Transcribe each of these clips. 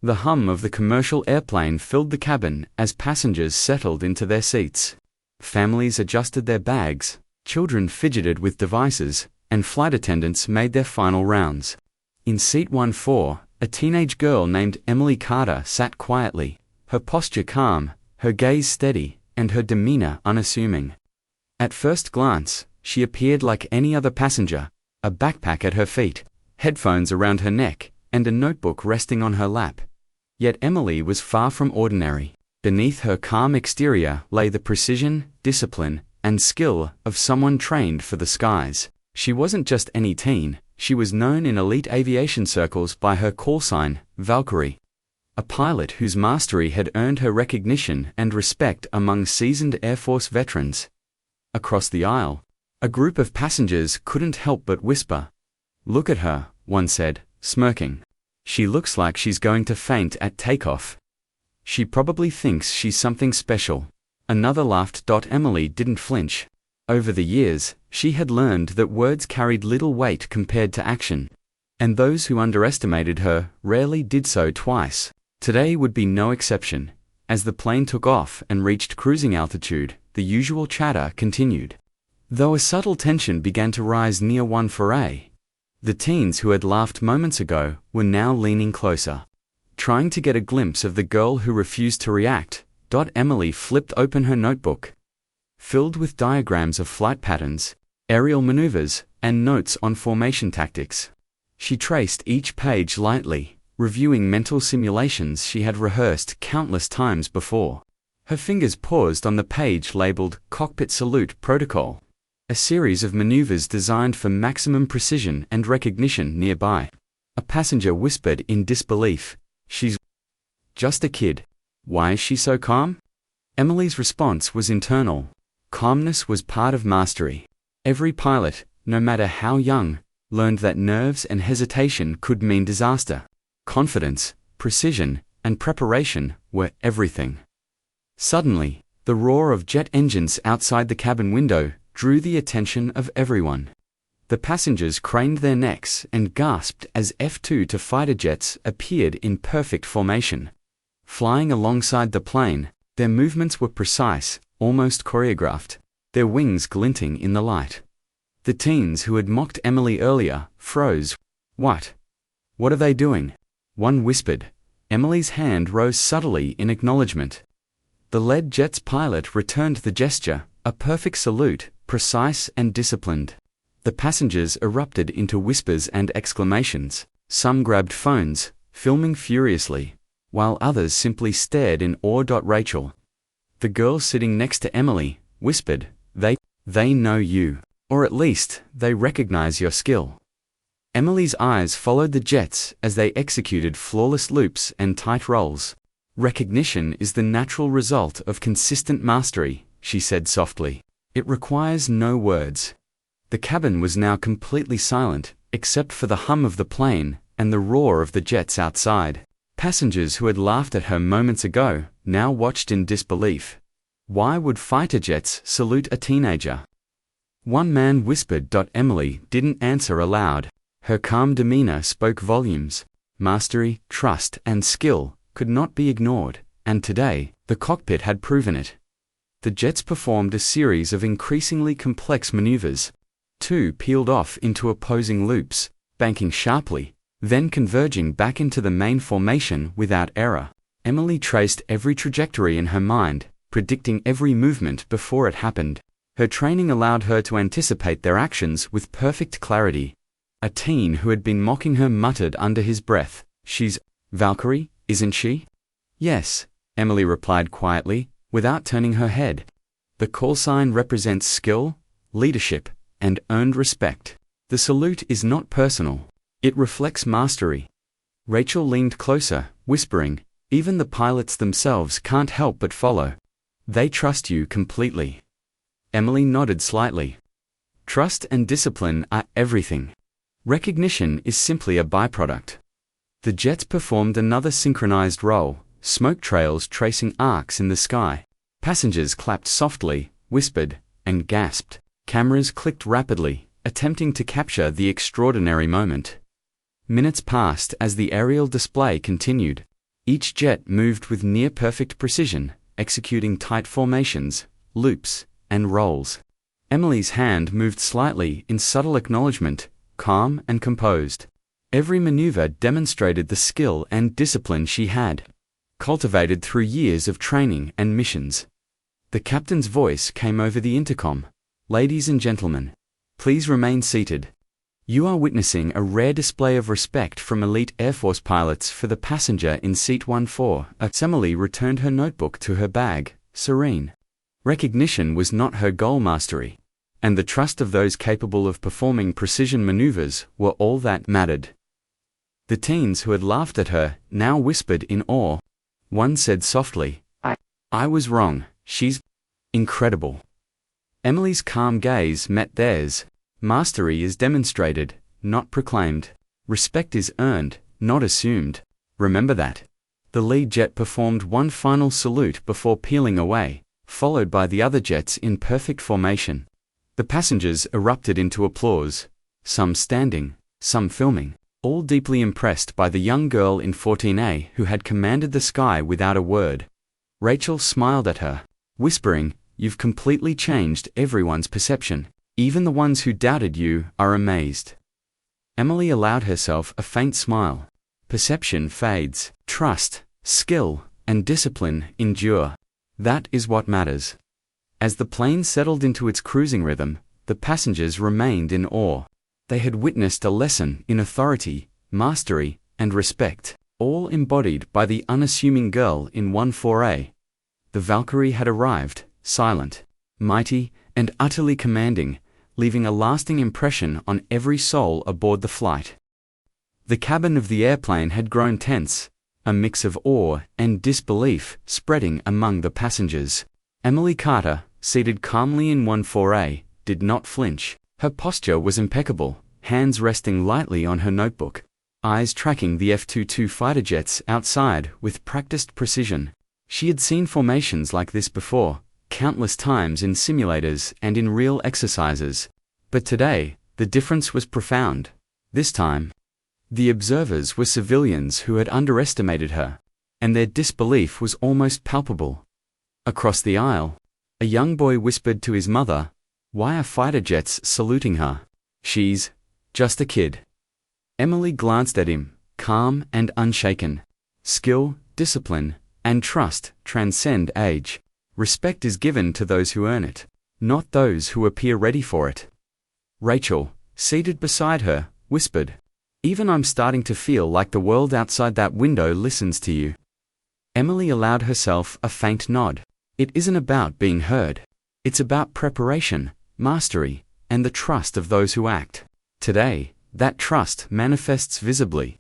The hum of the commercial airplane filled the cabin as passengers settled into their seats. Families adjusted their bags, children fidgeted with devices, and flight attendants made their final rounds. In seat 14, a teenage girl named Emily Carter sat quietly, her posture calm, her gaze steady, and her demeanor unassuming. At first glance, she appeared like any other passenger, a backpack at her feet, headphones around her neck, and a notebook resting on her lap. Yet Emily was far from ordinary. Beneath her calm exterior lay the precision, discipline, and skill of someone trained for the skies. She wasn't just any teen, she was known in elite aviation circles by her call sign, Valkyrie. A pilot whose mastery had earned her recognition and respect among seasoned Air Force veterans. Across the aisle, a group of passengers couldn't help but whisper. "Look at her," one said, smirking. "She looks like she's going to faint at takeoff. She probably thinks she's something special." Another laughed. Emily didn't flinch. Over the years, she had learned that words carried little weight compared to action, and those who underestimated her rarely did so twice. Today would be no exception. As the plane took off and reached cruising altitude, the usual chatter continued. Though a subtle tension began to rise near 1-4A. The teens who had laughed moments ago were now leaning closer, trying to get a glimpse of the girl who refused to react. Emily flipped open her notebook, filled with diagrams of flight patterns, aerial maneuvers, and notes on formation tactics. She traced each page lightly, reviewing mental simulations she had rehearsed countless times before. Her fingers paused on the page labeled Cockpit Salute Protocol, a series of maneuvers designed for maximum precision and recognition nearby. A passenger whispered in disbelief, "She's just a kid. Why is she so calm?" Emily's response was internal. Calmness was part of mastery. Every pilot, no matter how young, learned that nerves and hesitation could mean disaster. Confidence, precision, and preparation were everything. Suddenly, the roar of jet engines outside the cabin window drew the attention of everyone. The passengers craned their necks and gasped as F-2 fighter jets appeared in perfect formation. Flying alongside the plane, their movements were precise, almost choreographed, their wings glinting in the light. The teens who had mocked Emily earlier froze. "What? What are they doing?" one whispered. Emily's hand rose subtly in acknowledgement. The lead jet's pilot returned the gesture, a perfect salute, precise and disciplined. The passengers erupted into whispers and exclamations. Some grabbed phones, filming furiously, while others simply stared in awe. Rachel, the girl sitting next to Emily, whispered, They know you. Or at least, they recognize your skill." Emily's eyes followed the jets as they executed flawless loops and tight rolls. "Recognition is the natural result of consistent mastery," she said softly. "It requires no words." The cabin was now completely silent, except for the hum of the plane and the roar of the jets outside. Passengers who had laughed at her moments ago now watched in disbelief. Why would fighter jets salute a teenager? One man whispered. Emily didn't answer aloud. Her calm demeanor spoke volumes. Mastery, trust, and skill could not be ignored, and today, the cockpit had proven it. The jets performed a series of increasingly complex maneuvers. Two peeled off into opposing loops, banking sharply, then converging back into the main formation without error. Emily traced every trajectory in her mind, predicting every movement before it happened. Her training allowed her to anticipate their actions with perfect clarity. A teen who had been mocking her muttered under his breath, "She's Valkyrie, isn't she?" "Yes," Emily replied quietly, without turning her head. The call sign represents skill, leadership, and earned respect. The salute is not personal. It reflects mastery. Rachel leaned closer, whispering, "Even the pilots themselves can't help but follow. They trust you completely." Emily nodded slightly. Trust and discipline are everything. Recognition is simply a byproduct. The jets performed another synchronized roll, smoke trails tracing arcs in the sky. Passengers clapped softly, whispered, and gasped. Cameras clicked rapidly, attempting to capture the extraordinary moment. Minutes passed as the aerial display continued. Each jet moved with near-perfect precision, executing tight formations, loops, and rolls. Emily's hand moved slightly in subtle acknowledgement, calm and composed. Every maneuver demonstrated the skill and discipline she had cultivated through years of training and missions. The captain's voice came over the intercom. "Ladies and gentlemen, please remain seated. You are witnessing a rare display of respect from elite Air Force pilots for the passenger in seat 14. Emily returned her notebook to her bag, serene. Recognition was not her goal, mastery, and the trust of those capable of performing precision maneuvers were all that mattered. The teens who had laughed at her now whispered in awe. One said softly, I was wrong, she's incredible." Emily's calm gaze met theirs. Mastery is demonstrated, not proclaimed. Respect is earned, not assumed. Remember that. The lead jet performed one final salute before peeling away, followed by the other jets in perfect formation. The passengers erupted into applause, some standing, some filming, all deeply impressed by the young girl in 14A who had commanded the sky without a word. Rachel smiled at her, whispering, "You've completely changed everyone's perception. Even the ones who doubted you are amazed." Emily allowed herself a faint smile. Perception fades, trust, skill, and discipline endure. That is what matters. As the plane settled into its cruising rhythm, the passengers remained in awe. They had witnessed a lesson in authority, mastery, and respect, all embodied by the unassuming girl in 14A. The Valkyrie had arrived, silent, mighty, and utterly commanding, leaving a lasting impression on every soul aboard the flight. The cabin of the airplane had grown tense, a mix of awe and disbelief spreading among the passengers. Emily Carter, seated calmly in 14A, did not flinch. Her posture was impeccable, hands resting lightly on her notebook, eyes tracking the F-22 fighter jets outside with practiced precision. She had seen formations like this before, countless times in simulators and in real exercises. But today, the difference was profound. This time, the observers were civilians who had underestimated her, and their disbelief was almost palpable. Across the aisle, a young boy whispered to his mother, "Why are fighter jets saluting her? She's just a kid." Emily glanced at him, calm and unshaken. Skill, discipline, and trust transcend age. Respect is given to those who earn it, not those who appear ready for it. Rachel, seated beside her, whispered, "Even I'm starting to feel like the world outside that window listens to you." Emily allowed herself a faint nod. It isn't about being heard. It's about preparation, mastery, and the trust of those who act. Today, that trust manifests visibly.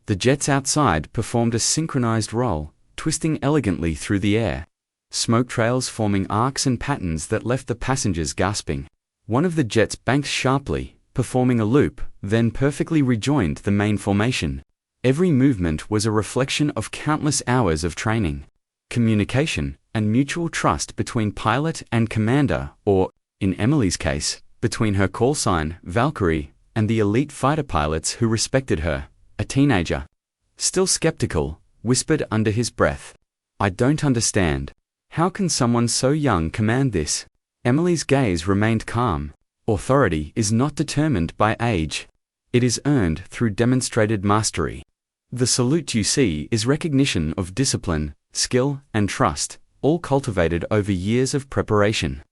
The jets outside performed a synchronized roll, twisting elegantly through the air, smoke trails forming arcs and patterns that left the passengers gasping. One of the jets banked sharply, performing a loop, then perfectly rejoined the main formation. Every movement was a reflection of countless hours of training, communication, and mutual trust between pilot and commander, or, in Emily's case, between her call sign, Valkyrie, and the elite fighter pilots who respected her. A teenager, still skeptical, whispered under his breath, "I don't understand. How can someone so young command this?" Emily's gaze remained calm. Authority is not determined by age. It is earned through demonstrated mastery. The salute you see is recognition of discipline, skill, and trust, all cultivated over years of preparation.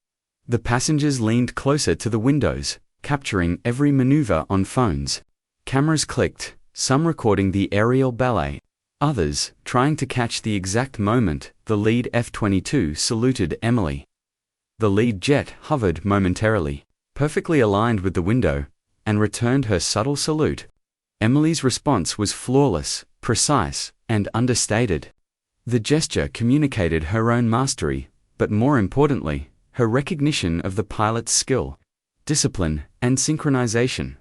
The passengers leaned closer to the windows, capturing every maneuver on phones. Cameras clicked, some recording the aerial ballet, others trying to catch the exact moment the lead F-22 saluted Emily. The lead jet hovered momentarily, perfectly aligned with the window, and returned her subtle salute. Emily's response was flawless, precise, and understated. The gesture communicated her own mastery, but more importantly, her recognition of the pilot's skill, discipline, and synchronization.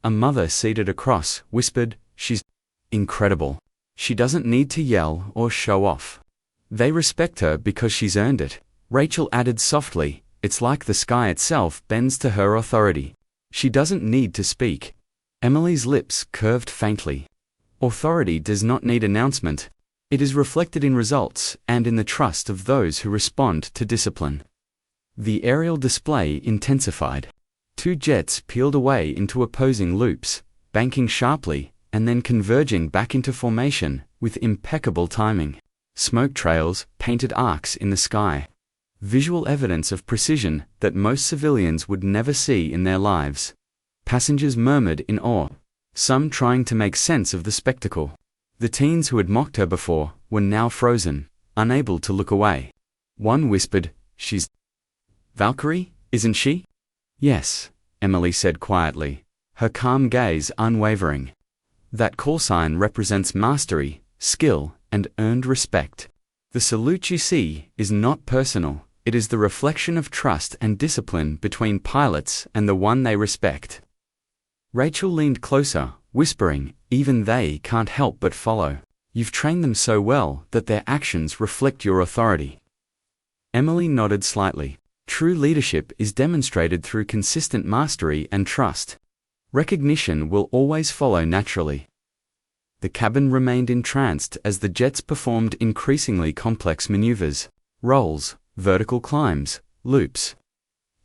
A mother seated across whispered, "She's incredible. She doesn't need to yell or show off. They respect her because she's earned it." Rachel added softly, "It's like the sky itself bends to her authority. She doesn't need to speak." Emily's lips curved faintly. Authority does not need announcement. It is reflected in results and in the trust of those who respond to discipline. The aerial display intensified. 2 jets peeled away into opposing loops, banking sharply, and then converging back into formation with impeccable timing. Smoke trails painted arcs in the sky. Visual evidence of precision that most civilians would never see in their lives. Passengers murmured in awe, some trying to make sense of the spectacle. The teens who had mocked her before were now frozen, unable to look away. One whispered, "She's Valkyrie, isn't she?" "Yes," Emily said quietly, her calm gaze unwavering. "That call sign represents mastery, skill, and earned respect. The salute you see is not personal, it is the reflection of trust and discipline between pilots and the one they respect." Rachel leaned closer, whispering, "Even they can't help but follow. You've trained them so well that their actions reflect your authority." Emily nodded slightly. True leadership is demonstrated through consistent mastery and trust. Recognition will always follow naturally. The cabin remained entranced as the jets performed increasingly complex maneuvers, rolls, vertical climbs, loops,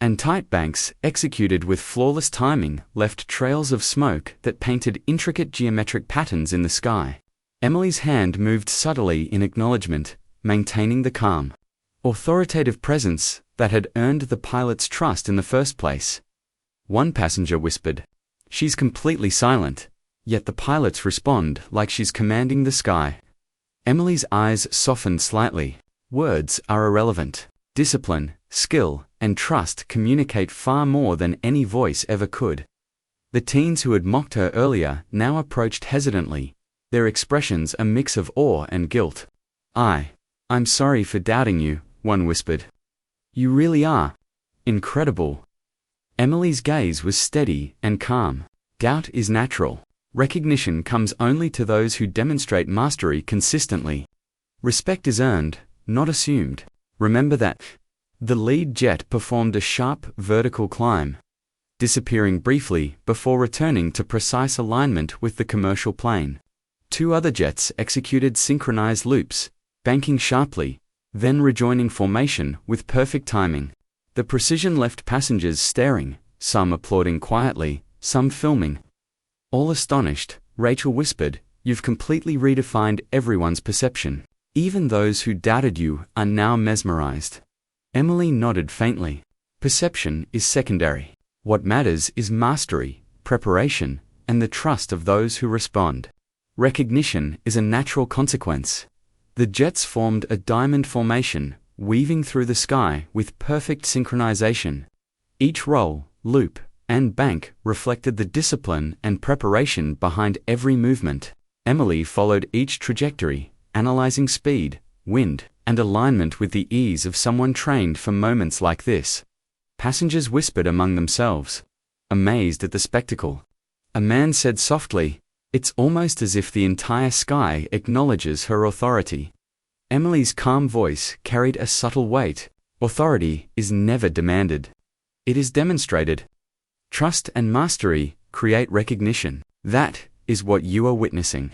and tight banks executed with flawless timing left trails of smoke that painted intricate geometric patterns in the sky. Emily's hand moved subtly in acknowledgement, maintaining the calm, authoritative presence that had earned the pilot's trust in the first place. One passenger whispered, "She's completely silent, yet the pilots respond like she's commanding the sky." Emily's eyes softened slightly. Words are irrelevant. Discipline, skill, and trust communicate far more than any voice ever could. The teens who had mocked her earlier now approached hesitantly, their expressions a mix of awe and guilt. I'm sorry for doubting you," one whispered. "You really are incredible." Emily's gaze was steady and calm. Doubt is natural. Recognition comes only to those who demonstrate mastery consistently. Respect is earned, not assumed. Remember that. The lead jet performed a sharp vertical climb, disappearing briefly before returning to precise alignment with the commercial plane. 2 other jets executed synchronized loops, banking sharply, then rejoining formation with perfect timing. The precision left passengers staring, some applauding quietly, some filming. All astonished, Rachel whispered, "You've completely redefined everyone's perception. Even those who doubted you are now mesmerized." Emily nodded faintly. Perception is secondary. What matters is mastery, preparation, and the trust of those who respond. Recognition is a natural consequence. The jets formed a diamond formation, weaving through the sky with perfect synchronization. Each roll, loop, and bank reflected the discipline and preparation behind every movement. Emily followed each trajectory, analyzing speed, wind, and alignment with the ease of someone trained for moments like this. Passengers whispered among themselves, amazed at the spectacle. A man said softly, "It's almost as if the entire sky acknowledges her authority." Emily's calm voice carried a subtle weight. Authority is never demanded. It is demonstrated. Trust and mastery create recognition. That is what you are witnessing.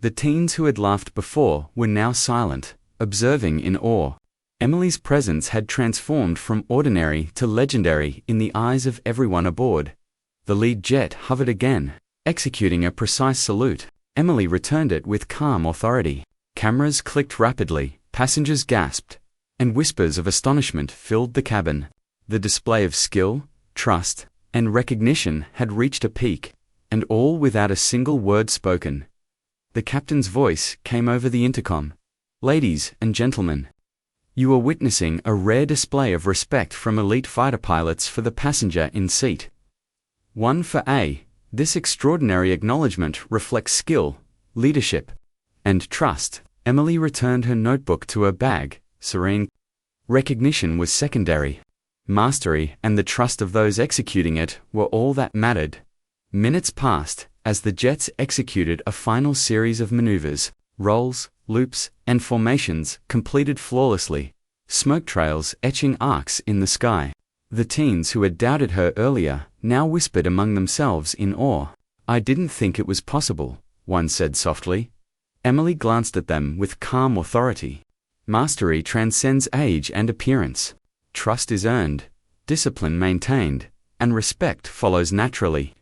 The teens who had laughed before were now silent, observing in awe. Emily's presence had transformed from ordinary to legendary in the eyes of everyone aboard. The lead jet hovered again, executing a precise salute. Emily returned it with calm authority. Cameras clicked rapidly, passengers gasped, and whispers of astonishment filled the cabin. The display of skill, trust, and recognition had reached a peak, and all without a single word spoken. The captain's voice came over the intercom. "Ladies and gentlemen, you are witnessing a rare display of respect from elite fighter pilots for the passenger in seat 1 for A. This extraordinary acknowledgement reflects skill, leadership, and trust." Emily returned her notebook to her bag, serene. Recognition was secondary. Mastery and the trust of those executing it were all that mattered. Minutes passed as the jets executed a final series of maneuvers, rolls, loops, and formations completed flawlessly, smoke trails etching arcs in the sky. The teens who had doubted her earlier now whispered among themselves in awe. "I didn't think it was possible," one said softly. Emily glanced at them with calm authority. Mastery transcends age and appearance. Trust is earned, discipline maintained, and respect follows naturally.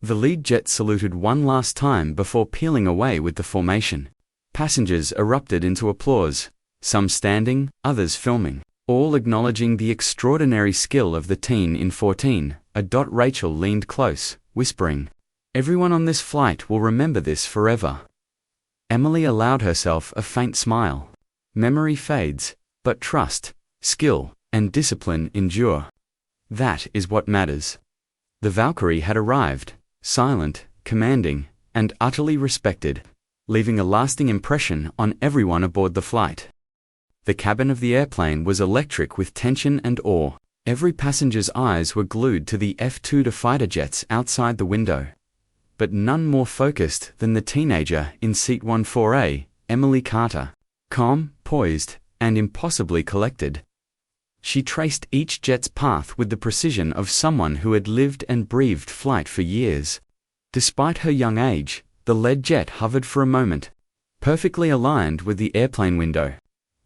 The lead jet saluted one last time before peeling away with the formation. Passengers erupted into applause, some standing, others filming, all acknowledging the extraordinary skill of the teen in 14. Rachel leaned close, whispering, "Everyone on this flight will remember this forever." Emily allowed herself a faint smile. Memory fades, but trust, skill, and discipline endure. That is what matters. The Valkyrie had arrived, silent, commanding, and utterly respected, leaving a lasting impression on everyone aboard the flight. The cabin of the airplane was electric with tension and awe. Every passenger's eyes were glued to the F-22 fighter jets outside the window. But none more focused than the teenager in seat 14A, Emily Carter. Calm, poised, and impossibly collected. She traced each jet's path with the precision of someone who had lived and breathed flight for years. Despite her young age, the lead jet hovered for a moment, perfectly aligned with the airplane window.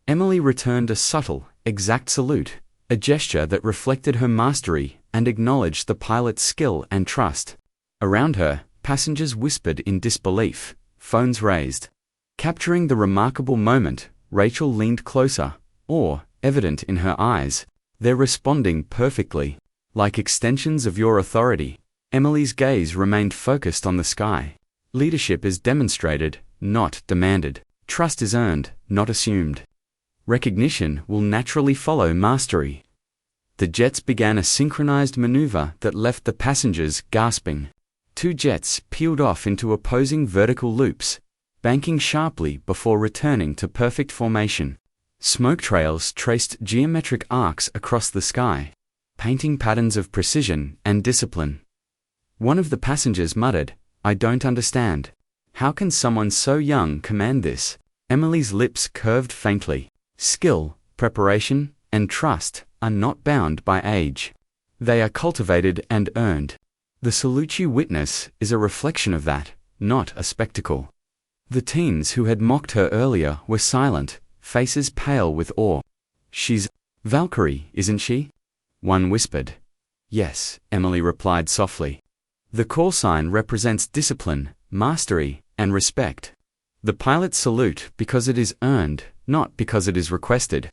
Emily returned a subtle, exact salute, a gesture that reflected her mastery and acknowledged the pilot's skill and trust. Around her, passengers whispered in disbelief, phones raised. Capturing the remarkable moment, Rachel leaned closer, awe evident in her eyes. "They're responding perfectly, like extensions of your authority." Emily's gaze remained focused on the sky. Leadership is demonstrated, not demanded. Trust is earned, not assumed. Recognition will naturally follow mastery. The jets began a synchronized maneuver that left the passengers gasping. 2 jets peeled off into opposing vertical loops, banking sharply before returning to perfect formation. Smoke trails traced geometric arcs across the sky, painting patterns of precision and discipline. One of the passengers muttered, "I don't understand. How can someone so young command this?" Emily's lips curved faintly. Skill, preparation, and trust are not bound by age. They are cultivated and earned. The salute you witness is a reflection of that, not a spectacle. The teens who had mocked her earlier were silent, faces pale with awe. "She's Valkyrie, isn't she?" one whispered. "Yes," Emily replied softly. The call sign represents discipline, mastery, and respect. The pilots salute because it is earned, not because it is requested.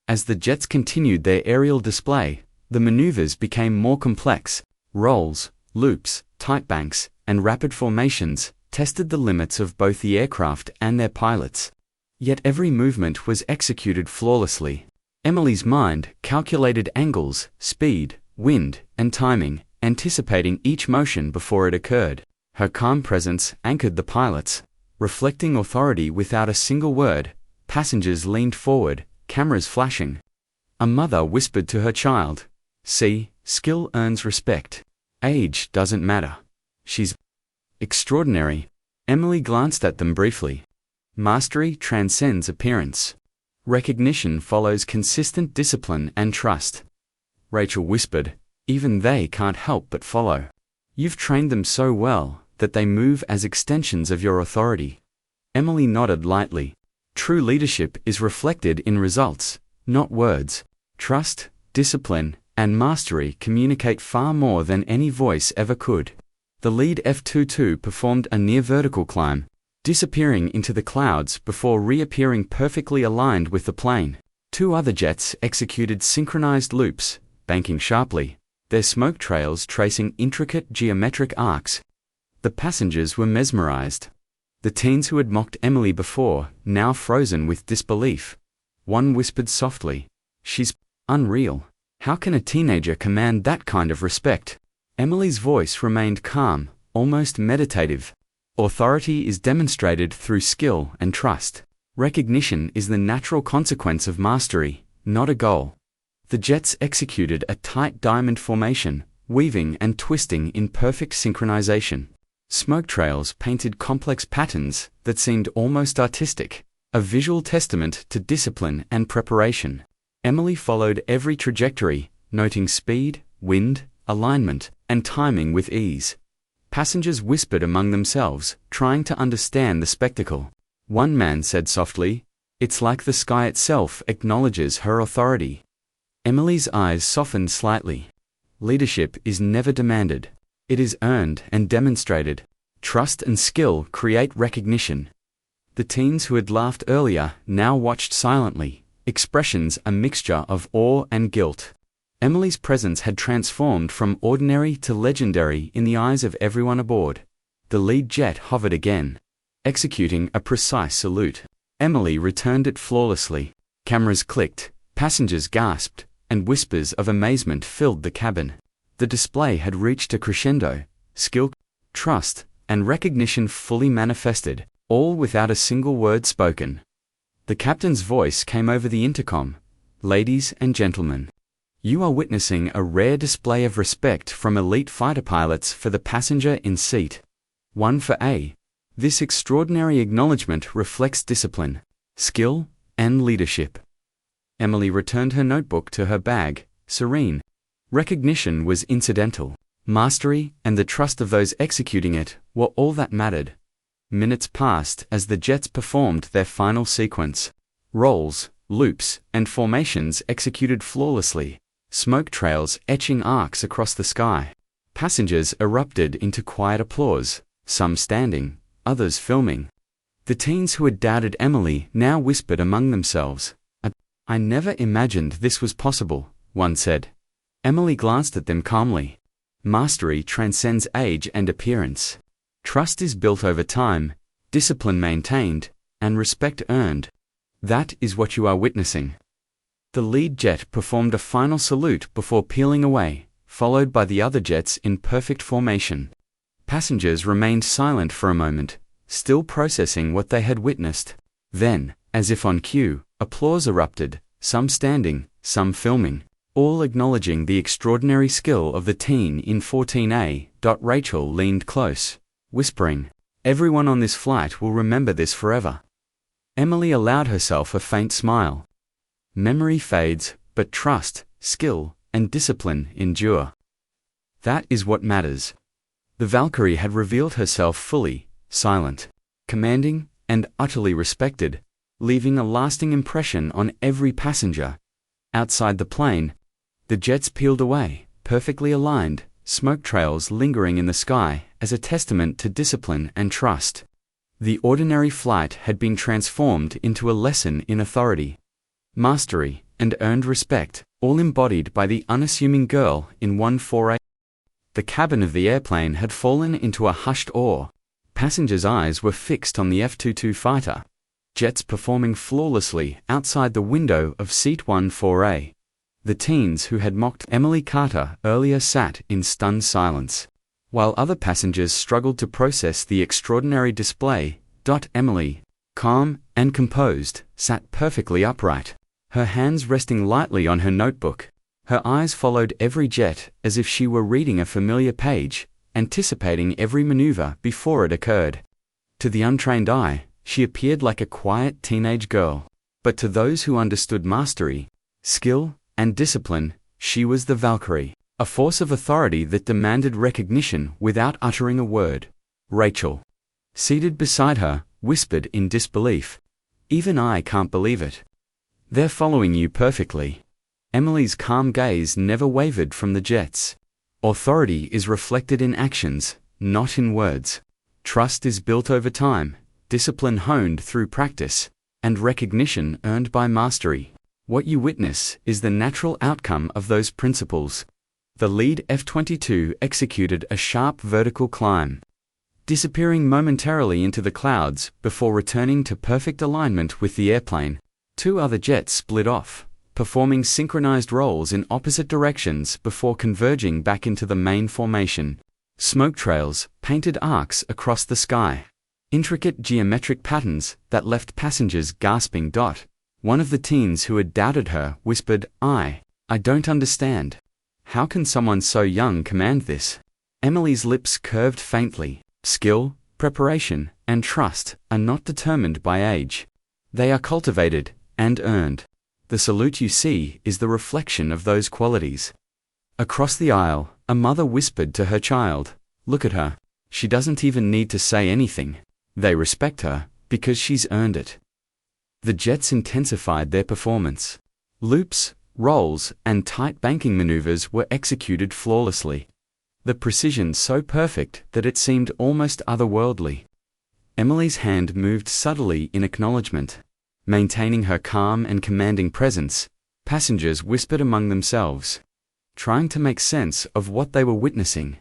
As the jets continued their aerial display, the maneuvers became more complex. Rolls, loops, tight banks, and rapid formations tested the limits of both the aircraft and their pilots. Yet every movement was executed flawlessly. Emily's mind calculated angles, speed, wind, and timing, anticipating each motion before it occurred. Her calm presence anchored the pilots, reflecting authority without a single word. Passengers leaned forward, cameras flashing. A mother whispered to her child, "See, skill earns respect. Age doesn't matter. She's extraordinary." Emily glanced at them briefly. Mastery transcends appearance. Recognition follows consistent discipline and trust. Rachel whispered, "Even they can't help but follow. You've trained them so well that they move as extensions of your authority." Emily nodded lightly. True leadership is reflected in results, not words. Trust, discipline, and mastery communicate far more than any voice ever could. The lead F-22 performed a near-vertical climb, disappearing into the clouds before reappearing perfectly aligned with the plane. 2 other jets executed synchronized loops, banking sharply, their smoke trails tracing intricate geometric arcs. The passengers were mesmerized. The teens who had mocked Emily before, now frozen with disbelief. One whispered softly, "She's unreal. How can a teenager command that kind of respect?" Emily's voice remained calm, almost meditative. Authority is demonstrated through skill and trust. Recognition is the natural consequence of mastery, not a goal. The jets executed a tight diamond formation, weaving and twisting in perfect synchronization. Smoke trails painted complex patterns that seemed almost artistic, a visual testament to discipline and preparation. Emily followed every trajectory, noting speed, wind, alignment, and timing with ease. Passengers whispered among themselves, trying to understand the spectacle. One man said softly, "It's like the sky itself acknowledges her authority." Emily's eyes softened slightly. Leadership is never demanded. It is earned and demonstrated. Trust and skill create recognition. The teens who had laughed earlier now watched silently, expressions a mixture of awe and guilt. Emily's presence had transformed from ordinary to legendary in the eyes of everyone aboard. The lead jet hovered again, executing a precise salute. Emily returned it flawlessly. Cameras clicked, passengers gasped, and whispers of amazement filled the cabin. The display had reached a crescendo, skill, trust, and recognition fully manifested, all without a single word spoken. The captain's voice came over the intercom. "Ladies and gentlemen, you are witnessing a rare display of respect from elite fighter pilots for the passenger in seat 1 for A. This extraordinary acknowledgement reflects discipline, skill, and leadership." Emily returned her notebook to her bag, serene. Recognition was incidental. Mastery and the trust of those executing it were all that mattered. Minutes passed as the jets performed their final sequence. Rolls, loops, and formations executed flawlessly, smoke trails etching arcs across the sky. Passengers erupted into quiet applause, some standing, others filming. The teens who had doubted Emily now whispered among themselves. "I never imagined this was possible," one said. Emily glanced at them calmly. Mastery transcends age and appearance. Trust is built over time, discipline maintained, and respect earned. That is what you are witnessing. The lead jet performed a final salute before peeling away, followed by the other jets in perfect formation. Passengers remained silent for a moment, still processing what they had witnessed. Then, as if on cue, applause erupted, some standing, some filming, all acknowledging the extraordinary skill of the teen in 14A. Rachel leaned close, whispering, "Everyone on this flight will remember this forever." Emily allowed herself a faint smile. Memory fades, but trust, skill, and discipline endure. That is what matters. The Valkyrie had revealed herself fully, silent, commanding, and utterly respected, leaving a lasting impression on every passenger. Outside the plane, the jets peeled away, perfectly aligned, smoke trails lingering in the sky as a testament to discipline and trust. The ordinary flight had been transformed into a lesson in authority, mastery, and earned respect, all embodied by the unassuming girl in 14A. The cabin of the airplane had fallen into a hushed awe. Passengers' eyes were fixed on the F-22 fighter, jets performing flawlessly outside the window of seat 14A. The teens who had mocked Emily Carter earlier sat in stunned silence, while other passengers struggled to process the extraordinary display. Emily, calm and composed, sat perfectly upright, her hands resting lightly on her notebook. Her eyes followed every jet as if she were reading a familiar page, anticipating every maneuver before it occurred. To the untrained eye, she appeared like a quiet teenage girl, but to those who understood mastery, skill, and discipline, she was the Valkyrie, a force of authority that demanded recognition without uttering a word. Rachel, seated beside her, whispered in disbelief, "Even I can't believe it. They're following you perfectly." Emily's calm gaze never wavered from the jets. Authority is reflected in actions, not in words. Trust is built over time, discipline honed through practice, and recognition earned by mastery. What you witness is the natural outcome of those principles. The lead F-22 executed a sharp vertical climb, disappearing momentarily into the clouds before returning to perfect alignment with the airplane. Two other jets split off, performing synchronized rolls in opposite directions before converging back into the main formation. Smoke trails painted arcs across the sky, intricate geometric patterns that left passengers gasping. One of the teens who had doubted her whispered, I don't understand. How can someone so young command this?" Emily's lips curved faintly. Skill, preparation, and trust are not determined by age. They are cultivated and earned. The salute you see is the reflection of those qualities. Across the aisle, a mother whispered to her child, "Look at her. She doesn't even need to say anything. They respect her because she's earned it. The jets intensified their performance. Loops, rolls, and tight banking maneuvers were executed flawlessly. The precision so perfect that it seemed almost otherworldly. Emily's hand moved subtly in acknowledgement. Maintaining her calm and commanding presence, passengers whispered among themselves, trying to make sense of what they were witnessing.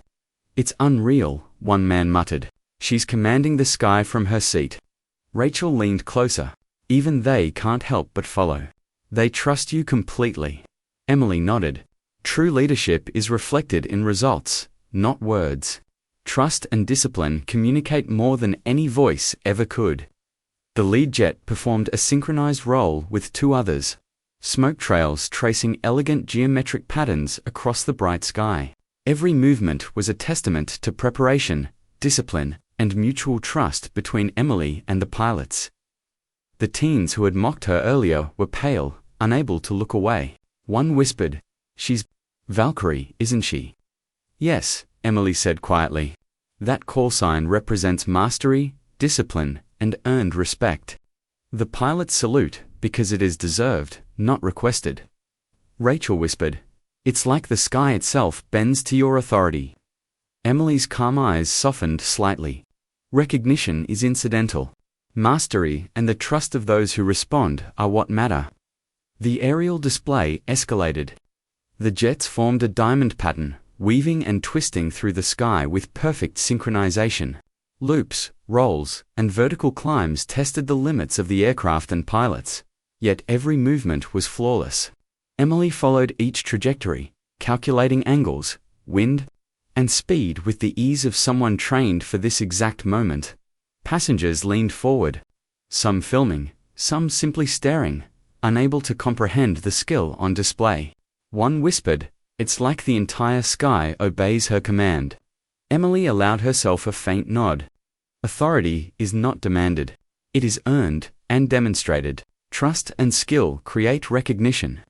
"It's unreal," one man muttered. "She's commanding the sky from her seat." Rachel leaned closer. "Even they can't help but follow. They trust you completely." Emily nodded. "True leadership is reflected in results, not words. Trust and discipline communicate more than any voice ever could." The lead jet performed a synchronized roll with two others, smoke trails tracing elegant geometric patterns across the bright sky. Every movement was a testament to preparation, discipline, and mutual trust between Emily and the pilots. The teens who had mocked her earlier were pale, unable to look away. One whispered, "She's Valkyrie, isn't she?" "Yes," Emily said quietly. "That call sign represents mastery, discipline, and earned respect. The pilots salute because it is deserved, not requested." Rachel whispered, "It's like the sky itself bends to your authority." Emily's calm eyes softened slightly. "Recognition is incidental. Mastery and the trust of those who respond are what matter." The aerial display escalated. The jets formed a diamond pattern, weaving and twisting through the sky with perfect synchronization. Loops, rolls, and vertical climbs tested the limits of the aircraft and pilots, yet every movement was flawless. Emily followed each trajectory, calculating angles, wind, and speed with the ease of someone trained for this exact moment. Passengers leaned forward, some filming, some simply staring, unable to comprehend the skill on display. One whispered, "It's like the entire sky obeys her command." Emily allowed herself a faint nod. Authority is not demanded. It is earned and demonstrated. Trust and skill create recognition.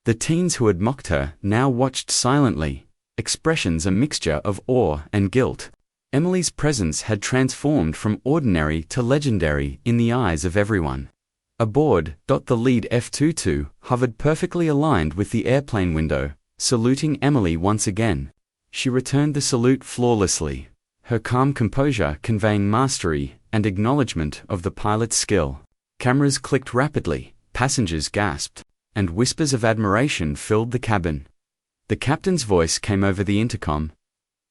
The teens who had mocked her now watched silently, expressions a mixture of awe and guilt. Emily's presence had transformed from ordinary to legendary in the eyes of everyone. Aboard, the lead F-22 hovered perfectly aligned with the airplane window, saluting Emily once again. She returned the salute flawlessly, her calm composure conveying mastery and acknowledgement of the pilot's skill. Cameras clicked rapidly, passengers gasped, and whispers of admiration filled the cabin. The captain's voice came over the intercom.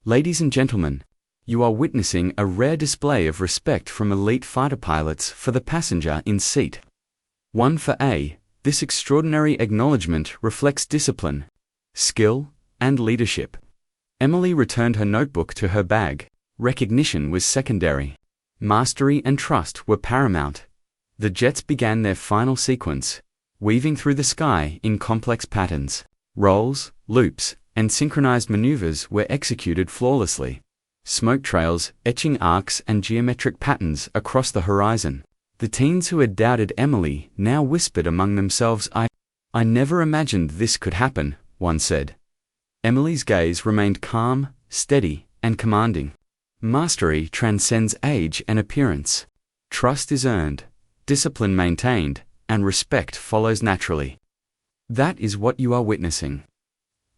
"Ladies and gentlemen, you are witnessing a rare display of respect from elite fighter pilots for the passenger in seat 1 for A. This extraordinary acknowledgement reflects discipline, skill, and leadership." Emily returned her notebook to her bag. Recognition was secondary. Mastery and trust were paramount. The jets began their final sequence, weaving through the sky in complex patterns. Rolls, loops, and synchronized maneuvers were executed flawlessly. Smoke trails, etching arcs, and geometric patterns across the horizon. The teens who had doubted Emily now whispered among themselves, I never imagined this could happen," one said. Emily's gaze remained calm, steady, and commanding. Mastery transcends age and appearance. Trust is earned, discipline maintained, and respect follows naturally. That is what you are witnessing.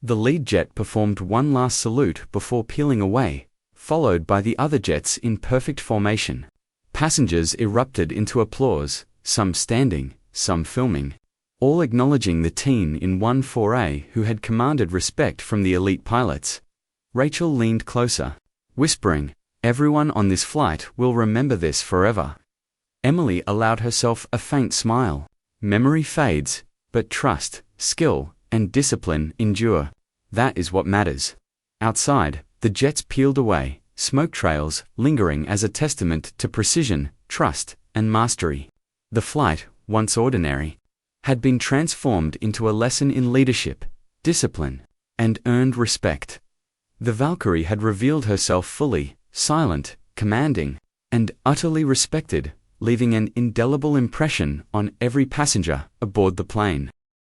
The lead jet performed one last salute before peeling away, followed by the other jets in perfect formation. Passengers erupted into applause, some standing, some filming, all acknowledging the teen in 1-4A who had commanded respect from the elite pilots. Rachel leaned closer, whispering, "Everyone on this flight will remember this forever." Emily allowed herself a faint smile. Memory fades, but trust, skill, and discipline endure. That is what matters. Outside, the jets peeled away, smoke trails lingering as a testament to precision, trust, and mastery. The flight, once ordinary, had been transformed into a lesson in leadership, discipline, and earned respect. The Valkyrie had revealed herself fully, silent, commanding, and utterly respected, leaving an indelible impression on every passenger aboard the plane.